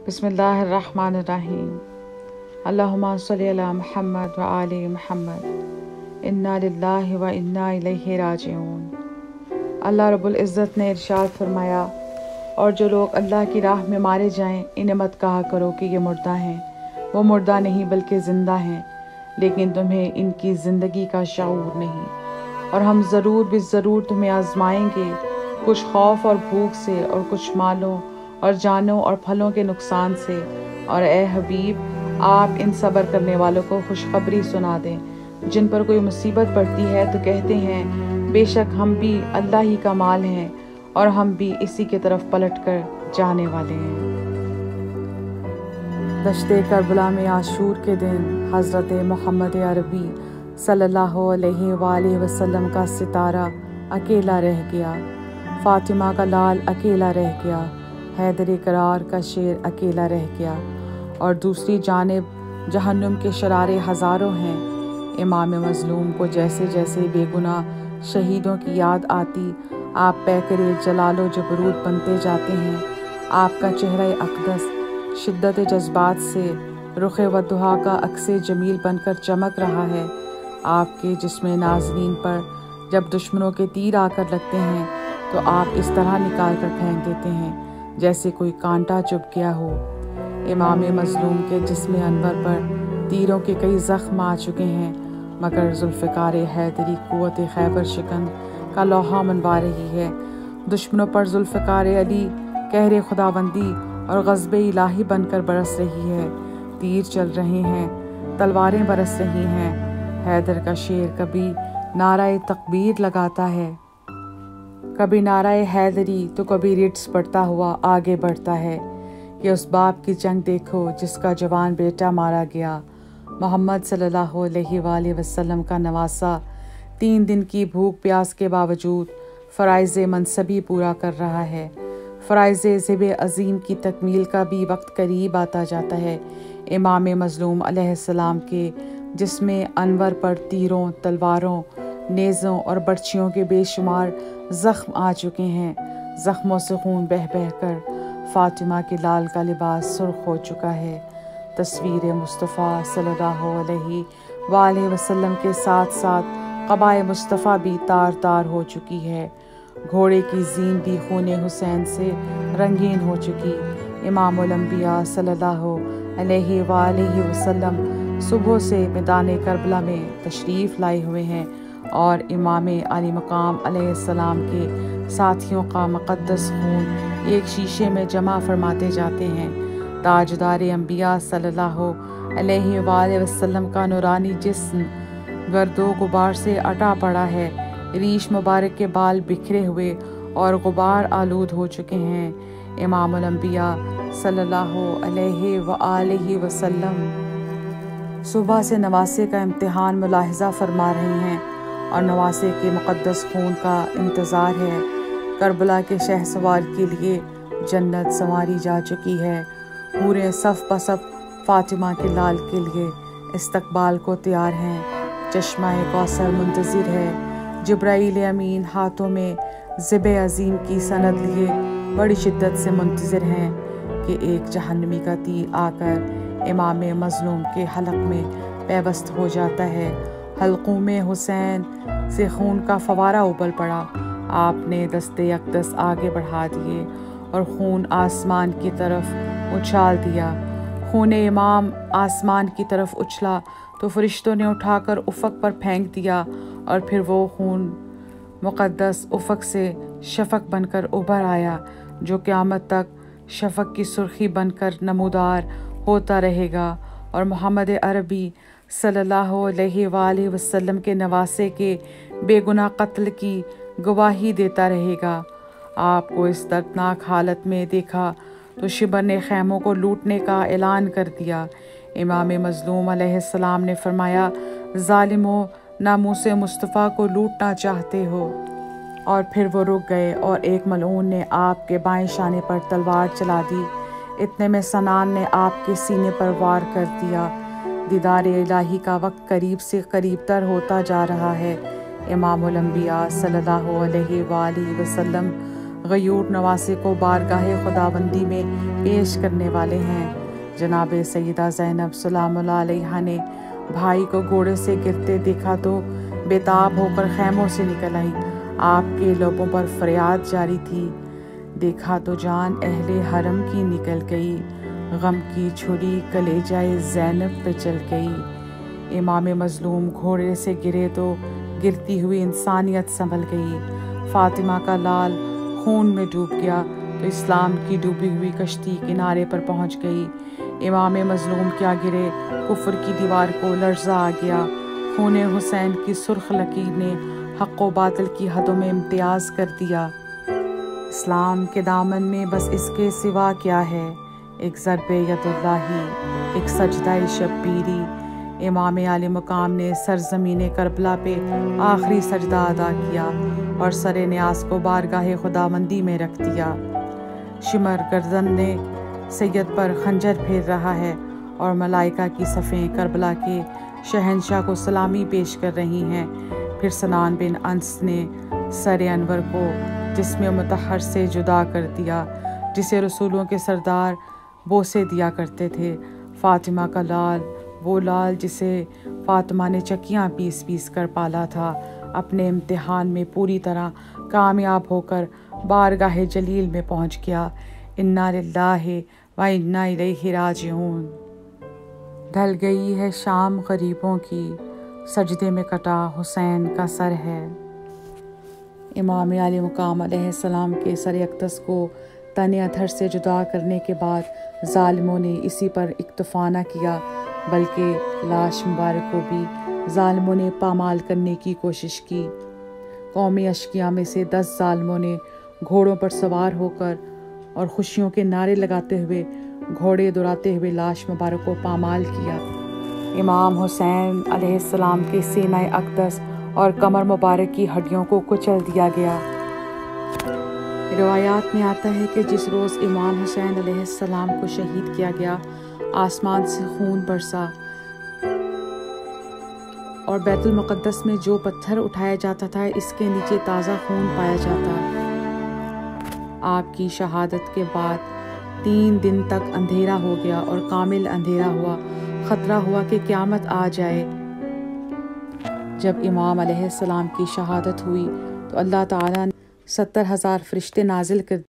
बिस्मिल्लाहिर्रहमानिर्रहीम। अल्लाहुम्मा सल्लि अला मुहम्मद व आले मुहम्मद। इन्ना लिल्लाहि व इन्ना इलैहि राजिऊन। अल्लाह रब्बुल इज़्ज़त ने इरशाद फरमाया, और जो लोग अल्लाह की राह में मारे जाएं, इन्हें मत कहा करो कि ये मुर्दा हैं। वो मुर्दा नहीं बल्कि ज़िंदा हैं, लेकिन तुम्हें इनकी ज़िंदगी का शऊर नहीं। और हम ज़रूर बिज़रूर तुम्हें आज़माएंगे, कुछ खौफ और भूख से, और कुछ मालों और जानों और फलों के नुकसान से। और ए हबीब, आप इन सब्र करने वालों को खुशखबरी सुना दें जिन पर कोई मुसीबत पड़ती है तो कहते हैं, बेशक हम भी अल्लाह ही का माल हैं और हम भी इसी की तरफ पलट कर जाने वाले हैं। दश्ते करबला में आशूर के दिन हज़रत मोहम्मद अरबी सल्लल्लाहु अलैहि वसल्लम का सितारा अकेला रह गया। फातिमा का लाल अकेला रह गया। हैदर करार का शेर अकेला रह गया। और दूसरी जानिब जहन्नुम के शरारे हज़ारों हैं। इमाम मज़लूम को जैसे जैसे बेगुनाह शहीदों की याद आती, आप पैकरे जलालो जबरूत बनते जाते हैं। आपका चेहरा अक़दस शिद्दत जज्बात से रुख़ वद्दुहा का अक्से जमील बनकर चमक रहा है। आपके जिस्म नाज़रीन पर जब दुश्मनों के तीर आकर लगते हैं तो आप इस तरह निकाल कर फेंक देते हैं जैसे कोई कांटा चुभ गया हो। इमाम मज़लूम के जिस्म अनवर पर तीरों के कई ज़ख्म आ चुके हैं, मगर ज़ुल्फ़िकार हैदरी क़ुव्वत खैबर शिकन का लोहा मनवा रही है। दुश्मनों पर ज़ुल्फ़िकार अली कहरे खुदाबंदी और ग़ज़्ब इलाही बनकर बरस रही है। तीर चल रहे हैं, तलवारें बरस रही हैं। हैदर का शेर कभी नाराए तकबीर लगाता है, कभी नाराए हैदरी, तो कभी रिट्स पढ़ता हुआ आगे बढ़ता है कि उस बाप की जंग देखो जिसका जवान बेटा मारा गया। मोहम्मद सल्लल्लाहु अलैहि वसल्लम का नवासा 3 दिन की भूख प्यास के बावजूद फ़राइज़ मनसबी पूरा कर रहा है। फ़राइज़ ज़िब अज़ीम की तकमील का भी वक्त करीब आता जाता है। इमाम मज़लूम अलैहिस्सलाम के जिस्म अनवर पर तीरों, तलवारों, नेज़ों और बर्छियों के बेशुमार ज़ख्म आ चुके हैं। ज़ख्मों से खून बह बह कर फ़ातिमा के लाल का लिबास सुर्ख हो चुका है। तस्वीर मुस्तफ़ा सल्लल्लाहु अलैहि वसल्लम के साथ साथ क़बाए मुस्तफ़ा भी तार तार हो चुकी है। घोड़े की ज़ीन भी खून हुसैन से रंगीन हो चुकी। इमामुल अंबिया सल्लल्लाहु अलैहि वसल्लम सुबह से मैदान करबला में तशरीफ़ लाए हुए हैं और इमाम अली मकाम अलैहिस्सलाम के साथियों का मुक़द्दस खून एक शीशे में जमा फरमाते जाते हैं। ताजदार अंबिया सल्लल्लाहु अलैहि वसल्लम का नूरानी जिस्म गर्दो गुबार से अटा पड़ा है। रीश मुबारक के बाल बिखरे हुए और गुबार आलूद हो चुके हैं। इमामुल अंबिया सल्लल्लाहु अलैहि वसल्लम सुबह से नवासे का इम्तिहान मुलाहिज़ा फरमा रहे हैं और नवासे के मुक़द्दस खून का इंतज़ार है। करबला के शहसवार के लिए जन्नत संवारी जा चुकी है। पूरे सफ़ बसफ़ फ़ातिमा के लाल के लिए इस्तकबाल को तैयार हैं। चश्मा-ए कौसर मुंतज़िर है। जिब्राईल अमीन हाथों में ज़िब अज़ीम की सनद लिए बड़ी शिद्दत से मुंतज़िर हैं कि एक जहन्नमी का तीर आकर इमाम मज़लूम के हलक़ में पैवस्त हो जाता है। हल्क़ों में हुसैन से खून का फवारा उबल पड़ा। आपने दस्ते अक़दस आगे बढ़ा दिए और खून आसमान की तरफ उछाल दिया। खून इमाम आसमान की तरफ उछला तो फरिश्तों ने उठाकर उफ़क़ पर फेंक दिया और फिर वो खून मुक़द्दस उफ़क़ से शफ़क़ बनकर उभर आया, जो क़यामत तक शफ़क़ की सुर्ख़ी बनकर नमूदार होता रहेगा और मोहम्मद अरबी सल्लल्लाहु अलैहि वसल्लम के नवासे के बेगुनाह कत्ल की गवाही देता रहेगा। आपको इस दर्दनाक हालत में देखा तो शिबर ने खैमों को लूटने का ऐलान कर दिया। इमाम मज़लूम अलैहिस्सलाम ने फरमाया, ज़ालिमों, नामूसे मुस्तफ़ा को लूटना चाहते हो। और फिर वो रुक गए और एक मलऊन ने आपके बाएं शाने पर तलवार चला दी। इतने में सनान ने आपके सीने पर वार कर दिया। दीदार इलाही का वक्त करीब से करीब तर होता जा रहा है। इमामुल अंबिया सल्लल्लाहु अलैहि वसल्लम غیور نواسے کو بارگاہ خداوندی میں پیش کرنے والے ہیں۔ جناب سیدہ زینب سلام اللہ علیہا نے بھائی کو گھوڑے سے گرتے دیکھا تو بےتاب ہو کر خیموں سے نکل آئی۔ آپ کے لبوں پر فریاد جاری تھی، دیکھا تو جان اہل حرم کی نکل گئی، غم کی چھری کلیجہ زینب پہ چل گئی۔ امام مظلوم گھوڑے سے گرے تو گرتی ہوئی انسانیت سنبھل گئی۔ فاطمہ کا لال خون میں ڈوب گیا تو اسلام کی ڈوبی ہوئی کشتی کنارے پر پہنچ گئی۔ امام مظلوم کیا گرے، کفر کی دیوار کو لرزہ آ گیا۔ خون حسین کی سرخ لکیر نے حق و باطل کی حدوں میں امتیاز کر دیا۔ اسلام کے دامن میں بس اس کے سوا کیا ہے، ایک ضرب ید اللہ، ایک سجدہ شبیری۔ امام عالی مقام نے سرزمین کربلا پہ آخری سجدہ ادا کیا اور سر نیاز کو بارگاہ خداوندی میں رکھ دیا۔ شمر گردن نے سید پر خنجر پھیر رہا ہے اور ملائکہ کی صفیں کربلا کے شہنشاہ کو سلامی پیش کر رہی ہیں۔ پھر سنان بن انس نے سر انور کو جسم مطہر سے جدا کر دیا، جسے رسولوں کے سردار بوسے دیا کرتے تھے۔ فاطمہ کا لال، وہ لال جسے فاطمہ نے چکیاں پیس پیس کر پالا تھا، اپنے امتحان میں پوری طرح کامیاب ہو کر بارگاہ جلیل میں پہنچ گیا۔ انا للہ و انا الیہ راجعون۔ ڈھل گئی ہے شام غریبوں کی، سجدے میں کٹا حسین کا سر ہے۔ امام علی مقام علیہ السلام کے سر اقدس کو تن اطہر سے جدا کرنے کے بعد ظالموں نے اسی پر اکتفا نہ کیا، بلکہ لاش مبارک کو بھی ظالموں نے پامال کرنے کی کوشش کی۔ قومی اشقیاء میں سے 10 ظالموں نے گھوڑوں پر سوار ہو کر اور خوشیوں کے نعرے لگاتے ہوئے گھوڑے دوڑاتے ہوئے لاش مبارک کو پامال کیا۔ امام حسین علیہ السلام کے سینہ اقدس اور کمر مبارک کی ہڈیوں کو کچل دیا گیا۔ روایات میں آتا ہے کہ جس روز امام حسین علیہ السلام کو شہید کیا گیا، آسمان سے خون برسا اور بیت المقدس میں جو پتھر اٹھایا جاتا تھا اس کے نیچے تازہ خون پایا جاتا۔ آپ کی شہادت کے بعد 3 دن تک اندھیرا ہو گیا اور کامل اندھیرا ہوا، خطرہ ہوا کہ قیامت آ جائے۔ جب امام علیہ السلام کی شہادت ہوئی تو اللہ تعالیٰ نے 70,000 فرشتے نازل کر